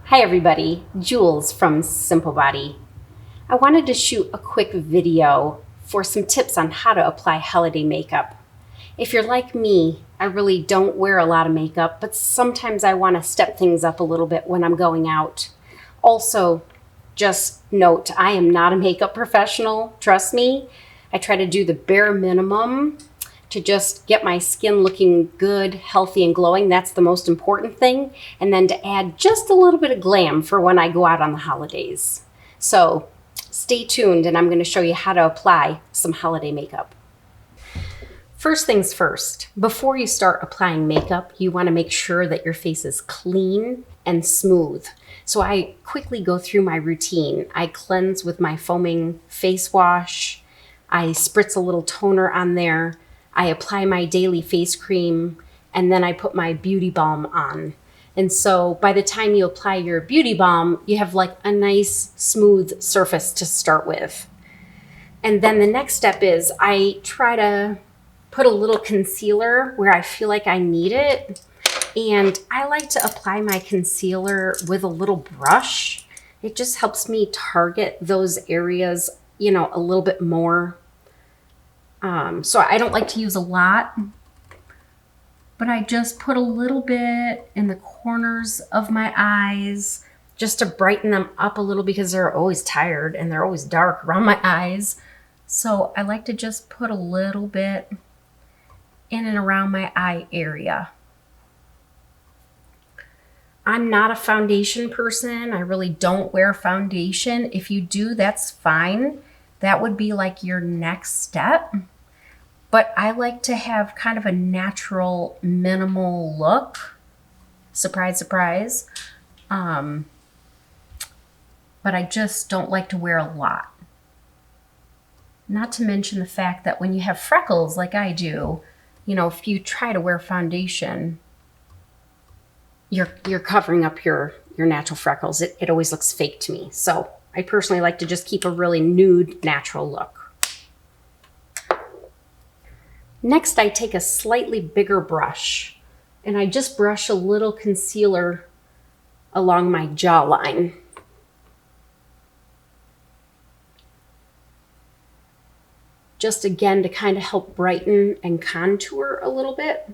Hi everybody, Jules from Simple Body. I wanted to shoot a quick video for some tips on how to apply holiday makeup. If you're like me, I really don't wear a lot of makeup, but sometimes I want to step things up a little bit when I'm going out. Also, just note, I am not a makeup professional, trust me. I try to do the bare minimum to just get my skin looking good, healthy, and glowing. That's the most important thing. And then to add just a little bit of glam for when I go out on the holidays. So stay tuned and I'm gonna show you how to apply some holiday makeup. First things first, before you start applying makeup, you wanna make sure that your face is clean and smooth. So I quickly go through my routine. I cleanse with my foaming face wash. I spritz a little toner on there. I apply my daily face cream, and then I put my beauty balm on. And so by the time you apply your beauty balm, you have like a nice smooth surface to start with. And then the next step is I try to put a little concealer where I feel like I need it. And I like to apply my concealer with a little brush. It just helps me target those areas, you know, a little bit more. So I don't like to use a lot, but I just put a little bit in the corners of my eyes just to brighten them up a little because they're always tired and they're always dark around my eyes. So I like to just put a little bit in and around my eye area. I'm not a foundation person. I really don't wear foundation. If you do, that's fine. That would be like your next step. But I like to have kind of a natural, minimal look. Surprise, surprise. But I just don't like to wear a lot. Not to mention the fact that when you have freckles like I do, you know, if you try to wear foundation, you're covering up your natural freckles. It always looks fake to me. So I personally like to just keep a really nude, natural look. Next, I take a slightly bigger brush and I just brush a little concealer along my jawline. Just again to kind of help brighten and contour a little bit.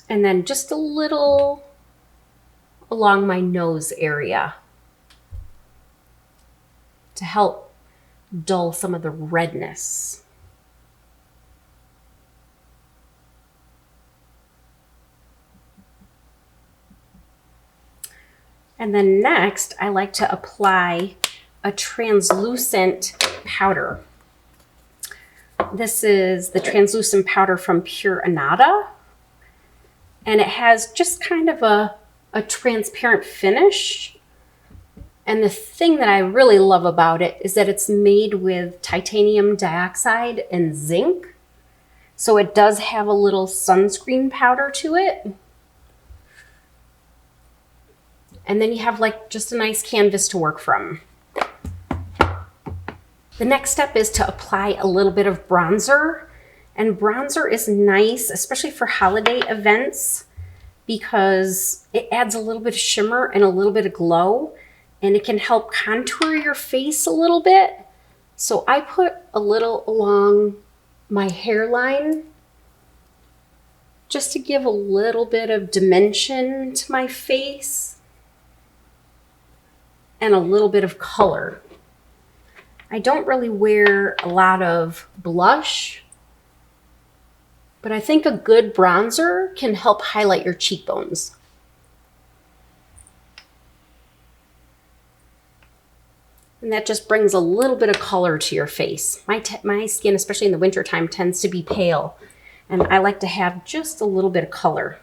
And then just a little along my nose area to help dull some of the redness. And then next, I like to apply a translucent powder. This is the translucent powder from Pure ANADA. And it has just kind of a transparent finish. And the thing that I really love about it is that it's made with titanium dioxide and zinc. So it does have a little sunscreen powder to it. And then you have like just a nice canvas to work from. The next step is to apply a little bit of bronzer. And bronzer is nice, especially for holiday events, because it adds a little bit of shimmer and a little bit of glow. And it can help contour your face a little bit. So I put a little along my hairline just to give a little bit of dimension to my face and a little bit of color. I don't really wear a lot of blush, but I think a good bronzer can help highlight your cheekbones. And that just brings a little bit of color to your face. My skin, especially in the wintertime, tends to be pale. And I like to have just a little bit of color.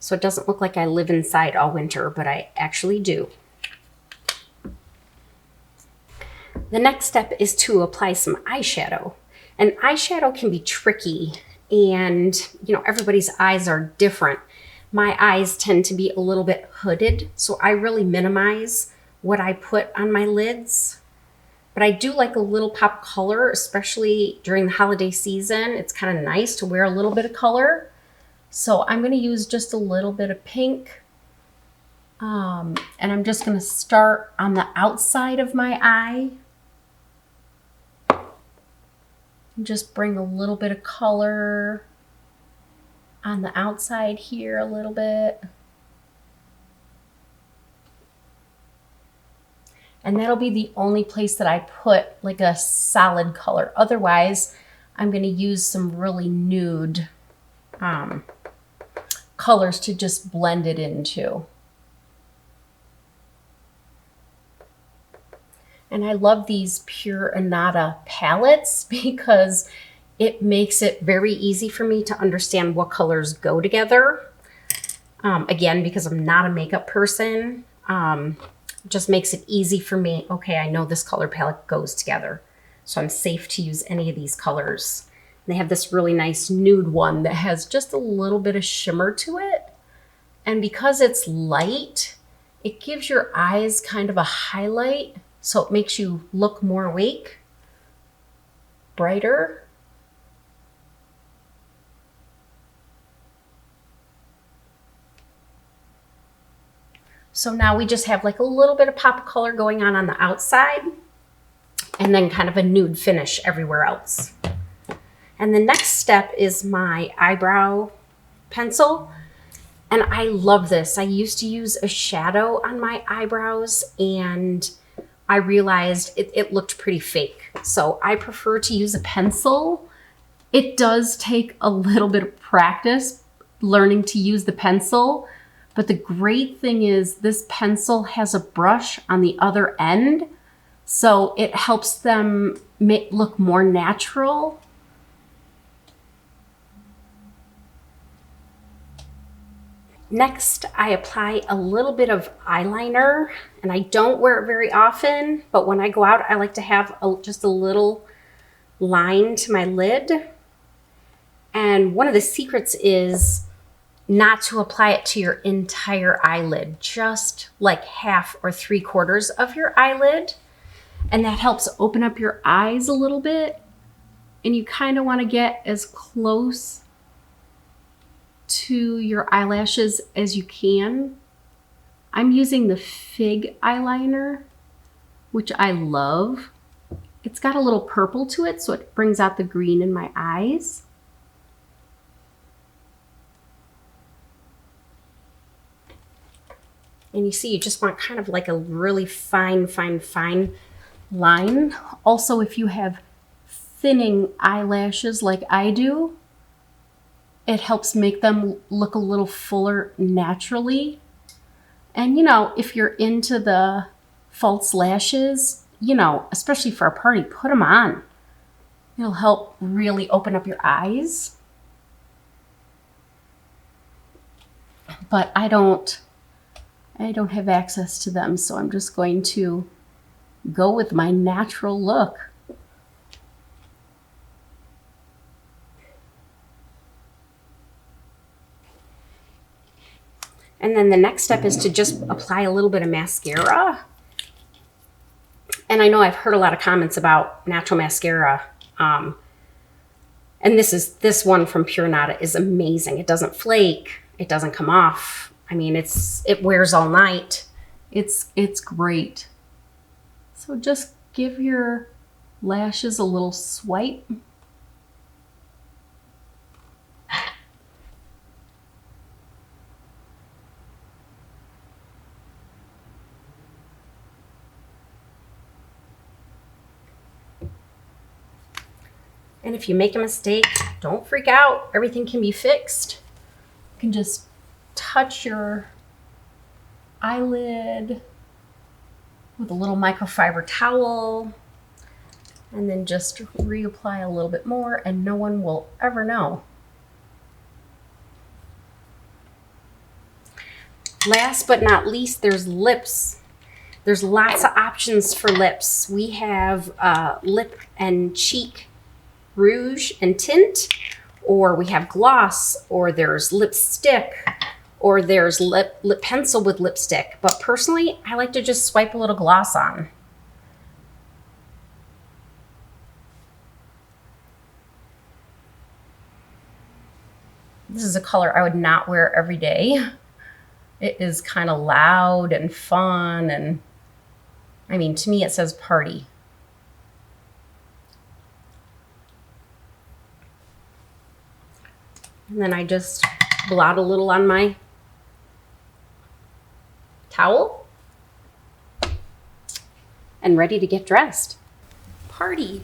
So it doesn't look like I live inside all winter, but I actually do. The next step is to apply some eyeshadow. And eyeshadow can be tricky. And, you know, everybody's eyes are different. My eyes tend to be a little bit hooded. So I really minimize what I put on my lids. But I do like a little pop of color, especially during the holiday season. It's kind of nice to wear a little bit of color. So I'm going to use just a little bit of pink. And I'm just going to start on the outside of my eye. And just bring a little bit of color on the outside here a little bit. And that'll be the only place that I put like a solid color. Otherwise, I'm going to use some really nude colors to just blend it into. And I love these pure ANADA palettes because it makes it very easy for me to understand what colors go together. Again, because I'm not a makeup person, just makes it easy for me. Okay, I know this color palette goes together, so I'm safe to use any of these colors. And they have this really nice nude one that has just a little bit of shimmer to it. And because it's light, it gives your eyes kind of a highlight, so it makes you look more awake, brighter. So now we just have like a little bit of pop of color going on the outside, and then kind of a nude finish everywhere else. And the next step is my eyebrow pencil. And I love this. I used to use a shadow on my eyebrows, and I realized it looked pretty fake. So I prefer to use a pencil. It does take a little bit of practice learning to use the pencil. But the great thing is this pencil has a brush on the other end, so it helps them look more natural. Next, I apply a little bit of eyeliner, and I don't wear it very often, but when I go out, I like to have just a little line to my lid. And one of the secrets is not to apply it to your entire eyelid, just like half or 3/4 of your eyelid. And that helps open up your eyes a little bit. And you kind of want to get as close to your eyelashes as you can. I'm using the Fig eyeliner, which I love. It's got a little purple to it, so it brings out the green in my eyes. And you see, you just want kind of like a really fine line. Also, if you have thinning eyelashes like I do, it helps make them look a little fuller naturally. And you know, if you're into the false lashes, you know, especially for a party, put them on. It'll help really open up your eyes. But I don't have access to them, so I'm just going to go with my natural look. And then the next step is to just apply a little bit of mascara. And I know I've heard a lot of comments about natural mascara. And this one from Pure ANADA is amazing. It doesn't flake. It doesn't come off. I mean, it wears all night. It's great. So just give your lashes a little swipe. And if you make a mistake, don't freak out. Everything can be fixed. You can just touch your eyelid with a little microfiber towel and then just reapply a little bit more, and no one will ever know. Last but not least, there's lips. There's lots of options for lips. We have lip and cheek rouge and tint, or we have gloss, or there's lipstick, or there's lip pencil with lipstick. But personally, I like to just swipe a little gloss on. This is a color I would not wear every day. It is kind of loud and fun, and I mean, to me it says party. And then I just blot a little on my towel and ready to get dressed. Party.